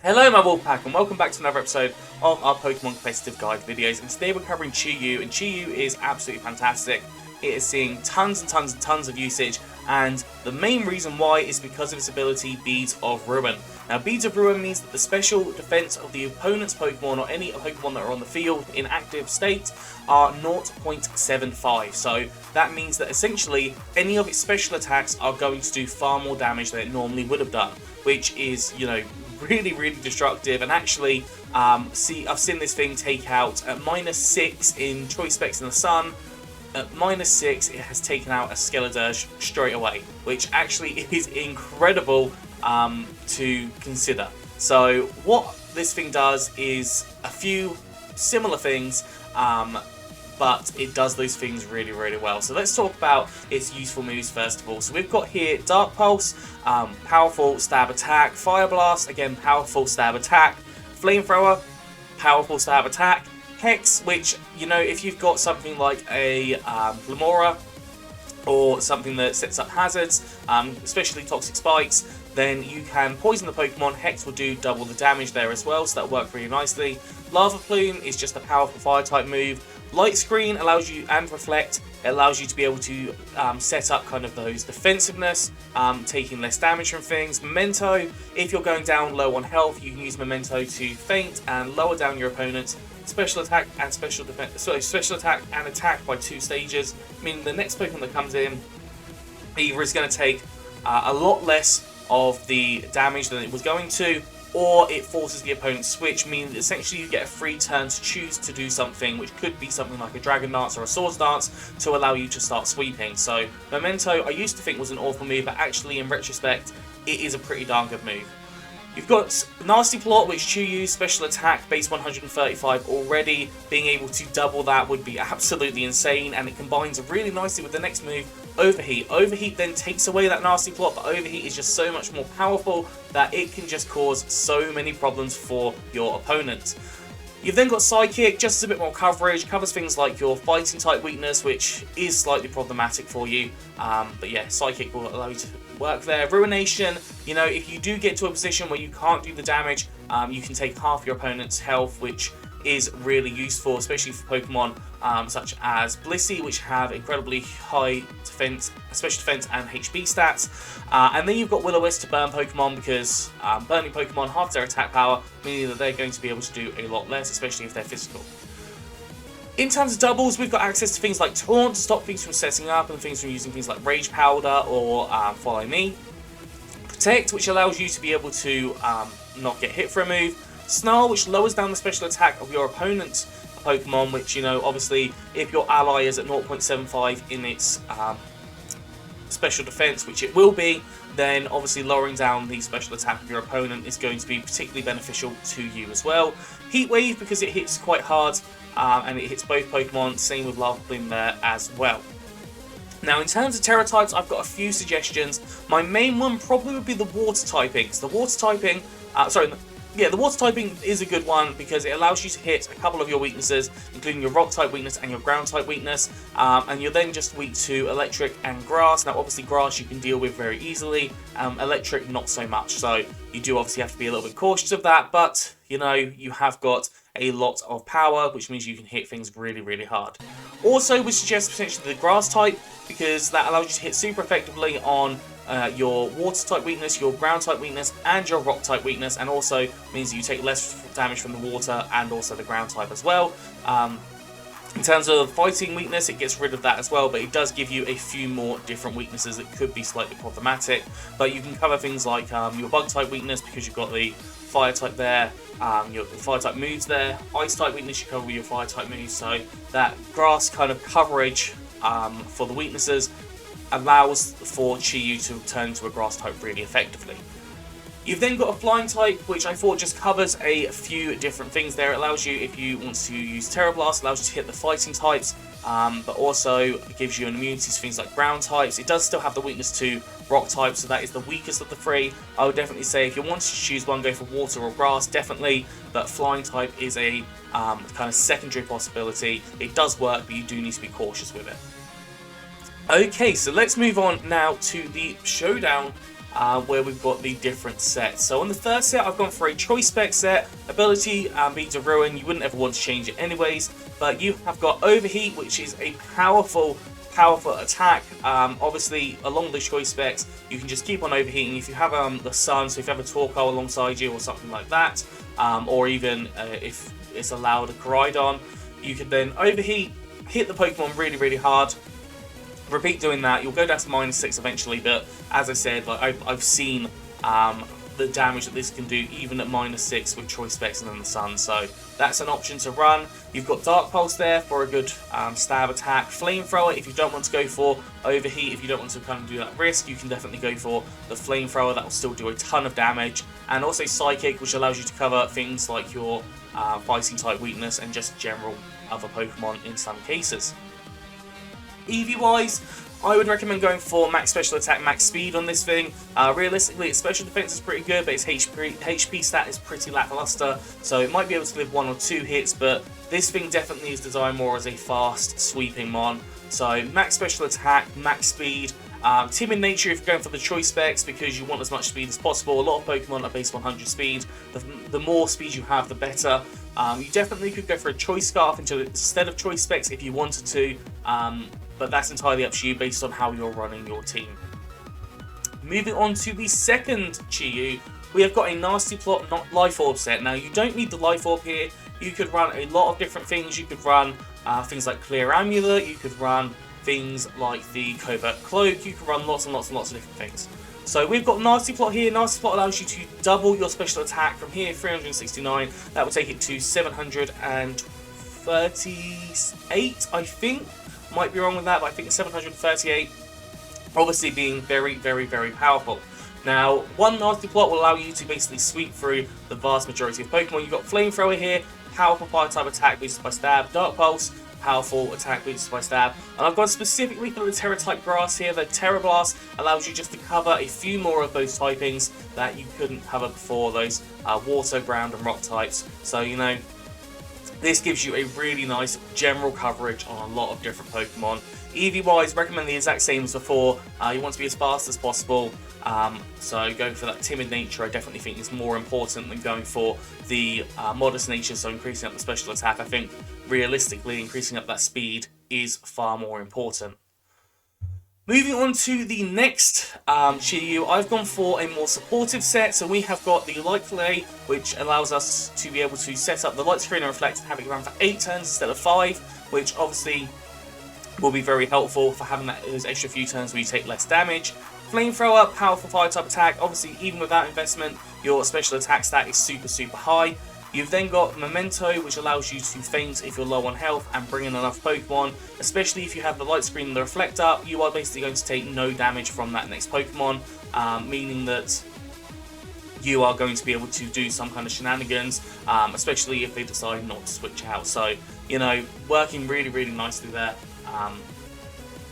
Hello my Wolfpack and welcome back to another episode of our Pokemon Competitive Guide videos, and today we're covering Chi-Yu, and Chi-Yu is absolutely fantastic. It is seeing tons and tons and tons of usage, and the main reason why is because of its ability Beads of Ruin. Now Beads of Ruin means that the special defense of the opponent's Pokemon or any Pokemon that are on the field in active state are 0.75, so that means that essentially any of its special attacks are going to do far more damage than it normally would have done, which is, really destructive. And actually, I've seen this thing take out at -6 in Choice Specs in the Sun. At -6, it has taken out a Skeledirge straight away, which actually is incredible to consider. So what this thing does is a few similar things, but it does those things really well. So let's talk about its useful moves first of all. So we've got here Dark Pulse, powerful stab attack, Fire Blast, again powerful stab attack, Flamethrower, powerful stab attack, Hex, which, if you've got something like a Lamora or something that sets up hazards, especially Toxic Spikes, then you can poison the Pokemon. Hex will do double the damage there as well, so that worked really nicely. Lava Plume is just a powerful fire type move. Light Screen allows you, and Reflect, it allows you to be able to set up kind of those defensiveness, taking less damage from things. Memento, if you're going down low on health, you can use Memento to feint and lower down your opponent's special attack and special attack and attack by 2 stages, meaning the next Pokemon that comes in either is going to take a lot less of the damage than it was going to, or it forces the opponent's switch, meaning that essentially you get a free turn to choose to do something, which could be something like a Dragon Dance or a Swords Dance, to allow you to start sweeping. So Memento, I used to think was an awful move, but actually in retrospect, it is a pretty darn good move. You've got Nasty Plot, which Chi-Yu's special attack, base 135 already. Being able to double that would be absolutely insane, and it combines really nicely with the next move, Overheat. Overheat then takes away that Nasty Plot, but Overheat is just so much more powerful that it can just cause so many problems for your opponent. You've then got Psychic, just a bit more coverage, covers things like your fighting type weakness, which is slightly problematic for you, but yeah, Psychic will allow you to work there. Ruination, if you do get to a position where you can't do the damage, you can take half your opponent's health, which is really useful, especially for Pokemon such as Blissey, which have incredibly high defense, special defense and HP stats. And then you've got Will-O-Wisp to burn Pokemon, because burning Pokemon halves their attack power, meaning that they're going to be able to do a lot less, especially if they're physical. In terms of doubles, we've got access to things like Taunt to stop things from setting up, and things from using things like Rage Powder or Follow Me. Protect, which allows you to be able to not get hit for a move. Snarl, which lowers down the special attack of your opponent's Pokemon, which, obviously, if your ally is at 0.75 in its special defense, which it will be, then obviously lowering down the special attack of your opponent is going to be particularly beneficial to you as well. Heat Wave, because it hits quite hard, and it hits both Pokemon, same with Lava Plume there as well. Now, in terms of Terra types, I've got a few suggestions. My main one probably would be the Water typing. So the Water typing, the Water typing is a good one because it allows you to hit a couple of your weaknesses, including your Rock type weakness and your Ground type weakness, and you're then just weak to Electric and Grass. Now, obviously, Grass you can deal with very easily, Electric not so much, so you do obviously have to be a little bit cautious of that, but, you have got a lot of power, which means you can hit things really hard. Also, we suggest potentially the Grass type, because that allows you to hit super effectively on your Water type weakness, your Ground type weakness, and your Rock type weakness, and also means that you take less damage from the Water and also the Ground type as well. In terms of fighting weakness, it gets rid of that as well, but it does give you a few more different weaknesses that could be slightly problematic. But you can cover things like your Bug type weakness, because you've got the Fire type there, your Fire type moves there. Ice type weakness you cover with your Fire type moves, so that Grass kind of coverage for the weaknesses allows for Chi-Yu to turn into a Grass type really effectively. You've then got a Flying type, which I thought just covers a few different things there. It allows you, if you want to use Terra Blast, allows you to hit the fighting types, but also gives you an immunity to things like Ground types. It does still have the weakness to Rock types, so that is the weakest of the three. I would definitely say if you wanted to choose one, go for Water or Grass, definitely, but Flying type is a kind of secondary possibility. It does work, but you do need to be cautious with it. Okay, so let's move on now to the Showdown where we've got the different sets. So on the first set, I've gone for a Choice Spec set. Ability Beat to Ruin, you wouldn't ever want to change it anyways, but you have got Overheat, which is a powerful attack. Obviously, along the Choice Specs, you can just keep on overheating. If you have the Sun, so if you have a Torkoal alongside you or something like that, or even if it's allowed a Koraidon, you can then overheat, hit the Pokemon really hard. Repeat doing that, you'll go down to -6 eventually, but as I said, like I've seen the damage that this can do even at -6 with Choice Specs and then the Sun, so that's an option to run. You've got Dark Pulse there for a good stab attack. Flamethrower, if you don't want to go for Overheat, if you don't want to kind of do that risk, you can definitely go for the Flamethrower. That will still do a ton of damage. And also Psychic, which allows you to cover things like your Fighting type weakness and just general other Pokemon in some cases. EV wise, I would recommend going for max special attack, max speed on this thing. Realistically, its special defense is pretty good, but its HP stat is pretty lackluster, so it might be able to live 1 or 2 hits, but this thing definitely is designed more as a fast, sweeping mon. So max special attack, max speed. Timid nature if you're going for the Choice Specs because you want as much speed as possible. A lot of Pokemon are based on 100 speed. The more speed you have, the better. You definitely could go for a Choice Scarf instead of Choice Specs if you wanted to, but that's entirely up to you based on how you're running your team. Moving on to the second Chi-Yu, we have got a Nasty Plot Life Orb set. Now, you don't need the Life Orb here. You could run a lot of different things. You could run things like Clear Amulet. You could run things like the Covert Cloak. You can run lots and lots of different things. So we've got Nasty Plot here. Nasty Plot allows you to double your special attack from here, 369. That will take it to 738, I think. Might be wrong with that, but I think it's 738. Obviously being very powerful. Now, one Nasty Plot will allow you to basically sweep through the vast majority of Pokemon. You've got Flamethrower here, powerful fire type attack boosted by Stab, Dark Pulse, powerful attack boosted by Stab, and I've gone specifically for the Terra type grass here. The Terra Blast allows you just to cover a few more of those typings that you couldn't cover before, those water, ground and rock types. So, you know, this gives you a really nice general coverage on a lot of different Pokemon. EV wise, recommend the exact same as before. You want to be as fast as possible, so going for that timid nature I definitely think is more important than going for the modest nature, so increasing up the special attack. I think realistically increasing up that speed is far more important. Moving on to the next Chi-Yu, I've gone for a more supportive set. So we have got the Light Fillet, which allows us to be able to set up the Light Screen and Reflect and have it run for 8 turns instead of 5, which obviously will be very helpful for having those extra few turns where you take less damage. Flamethrower, powerful fire type attack. Obviously, even without investment, your special attack stat is super high. You've then got Memento, which allows you to feint if you're low on health and bring in enough Pokemon. Especially if you have the Light Screen and the Reflect up, you are basically going to take no damage from that next Pokemon, meaning that you are going to be able to do some kind of shenanigans, especially if they decide not to switch out. So, you know, working really nicely there.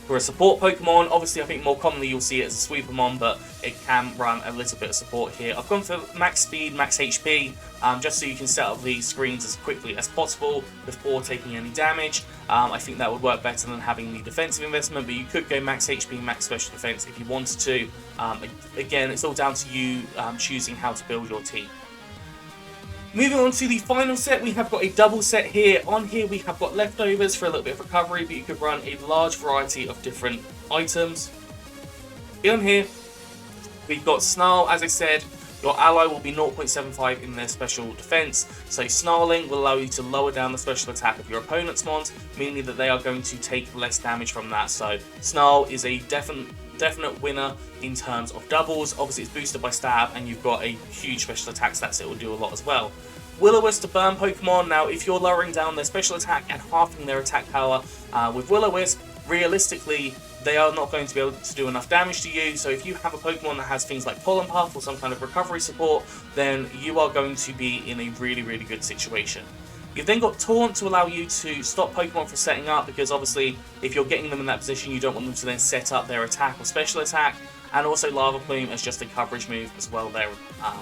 For a support Pokemon, obviously I think more commonly you'll see it as a Sweepermon, but it can run a little bit of support here. I've gone for max speed, max HP, just so you can set up these screens as quickly as possible before taking any damage. I think that would work better than having the defensive investment, but you could go max HP, max special defense if you wanted to. Again, it's all down to you choosing how to build your team. Moving on to the final set, we have got a double set here. On here we have got leftovers for a little bit of recovery, but you could run a large variety of different items. On here, we've got Snarl. As I said, your ally will be 0.75 in their special defense, so Snarling will allow you to lower down the special attack of your opponent's mons, meaning that they are going to take less damage from that. So Snarl is a definite winner in terms of doubles. Obviously it's boosted by Stab and you've got a huge special attack stat, so it will do a lot as well. Will-O-Wisp to burn Pokemon. Now if you're lowering down their special attack and halving their attack power with Will-O-Wisp, realistically they are not going to be able to do enough damage to you. So if you have a Pokemon that has things like Pollen Puff or some kind of recovery support, then you are going to be in a really good situation. You've then got Taunt to allow you to stop Pokemon from setting up, because obviously if you're getting them in that position you don't want them to then set up their attack or special attack, and also Lava Plume as just a coverage move as well there.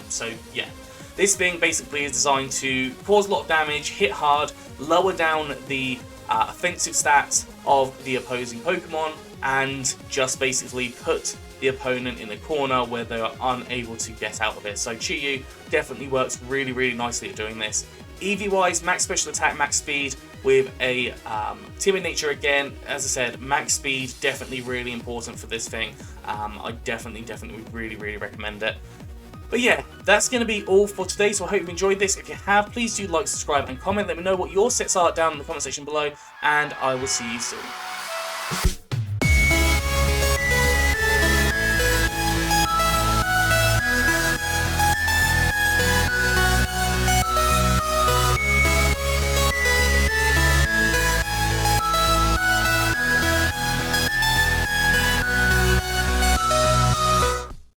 So yeah, this thing basically is designed to cause a lot of damage, hit hard, lower down the offensive stats of the opposing Pokemon, and just basically put the opponent in the corner where they are unable to get out of it. So Chi-Yu definitely works really, really nicely at doing this. EV wise, max special attack, max speed with a timid nature again. As I said, max speed definitely really important for this thing. I definitely would really recommend it. But yeah, that's going to be all for today, so I hope you enjoyed this. If you have, please do like, subscribe, and comment. Let me know what your sets are down in the comment section below, and I will see you soon.